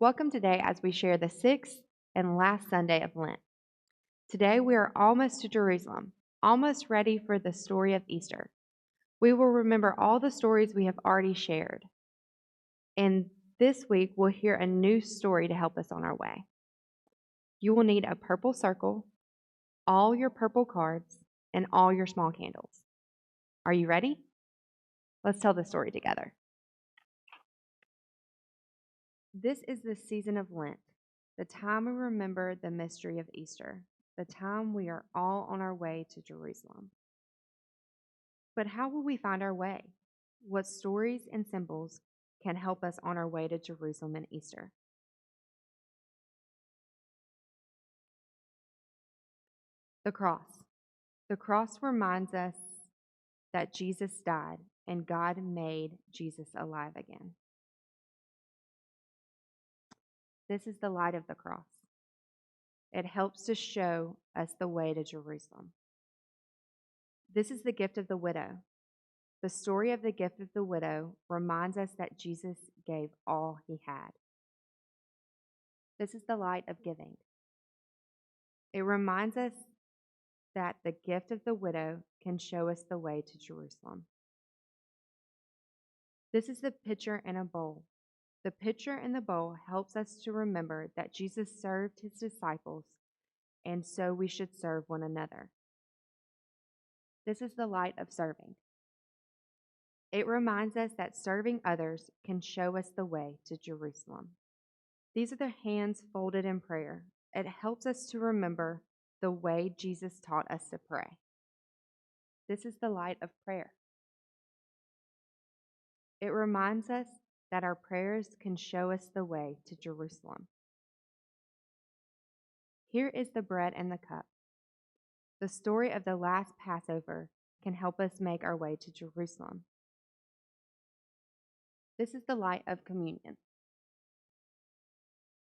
Welcome today as we share the sixth and last Sunday of Lent. Today we are almost to Jerusalem, almost ready for the story of Easter. We will remember all the stories we have already shared. And this week we'll hear a new story to help us on our way. You will need a purple circle, all your purple cards, and all your small candles. Are you ready? Let's tell the story together. This is the season of Lent, the time we remember the mystery of Easter, the time we are all on our way to Jerusalem. But how will we find our way? What stories and symbols can help us on our way to Jerusalem in Easter? The cross. The cross reminds us that Jesus died and God made Jesus alive again. This is the light of the cross. It helps to show us the way to Jerusalem. This is the gift of the widow. The story of the gift of the widow reminds us that Jesus gave all he had. This is the light of giving. It reminds us that the gift of the widow can show us the way to Jerusalem. This is the pitcher and a bowl. The pitcher and the bowl helps us to remember that Jesus served his disciples, and so we should serve one another. This is the light of serving. It reminds us that serving others can show us the way to Jerusalem. These are the hands folded in prayer. It helps us to remember the way Jesus taught us to pray. This is the light of prayer. It reminds us that our prayers can show us the way to Jerusalem. Here is the bread and the cup. The story of the last Passover can help us make our way to Jerusalem. This is the light of communion.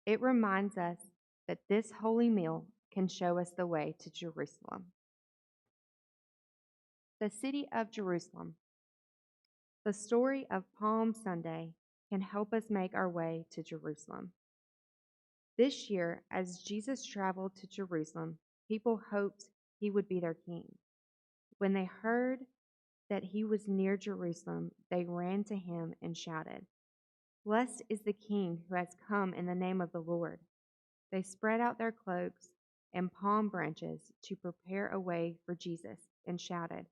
It reminds us that this holy meal can show us the way to Jerusalem. The city of Jerusalem. The story of Palm Sunday can help us make our way to Jerusalem. This year, as Jesus traveled to Jerusalem, people hoped he would be their king. When they heard that he was near Jerusalem, they ran to him and shouted, "Blessed is the King who has come in the name of the Lord." They spread out their cloaks and palm branches to prepare a way for Jesus and shouted,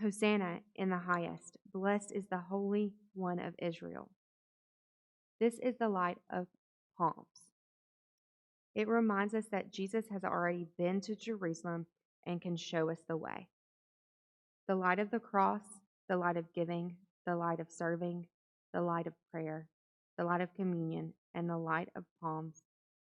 "Hosanna in the highest, blessed is the Holy One of Israel." This is the light of palms. It reminds us that Jesus has already been to Jerusalem and can show us the way. The light of the cross, the light of giving, the light of serving, the light of prayer, the light of communion, and the light of palms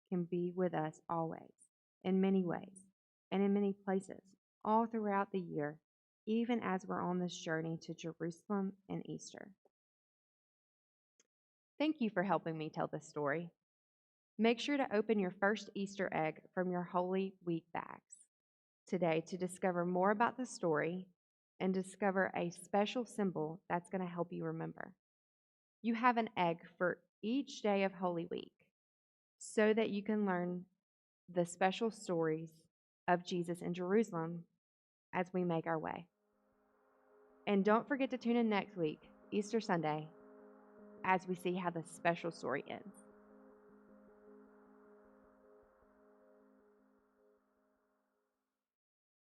can be with us always, in many ways, and in many places, all throughout the year, even as we're on this journey to Jerusalem and Easter. Thank you for helping me tell this story. Make sure to open your first Easter egg from your Holy Week bags today to discover more about the story and discover a special symbol that's going to help you remember. You have an egg for each day of Holy Week so that you can learn the special stories of Jesus in Jerusalem as we make our way. And don't forget to tune in next week, Easter Sunday, as we see how the special story ends.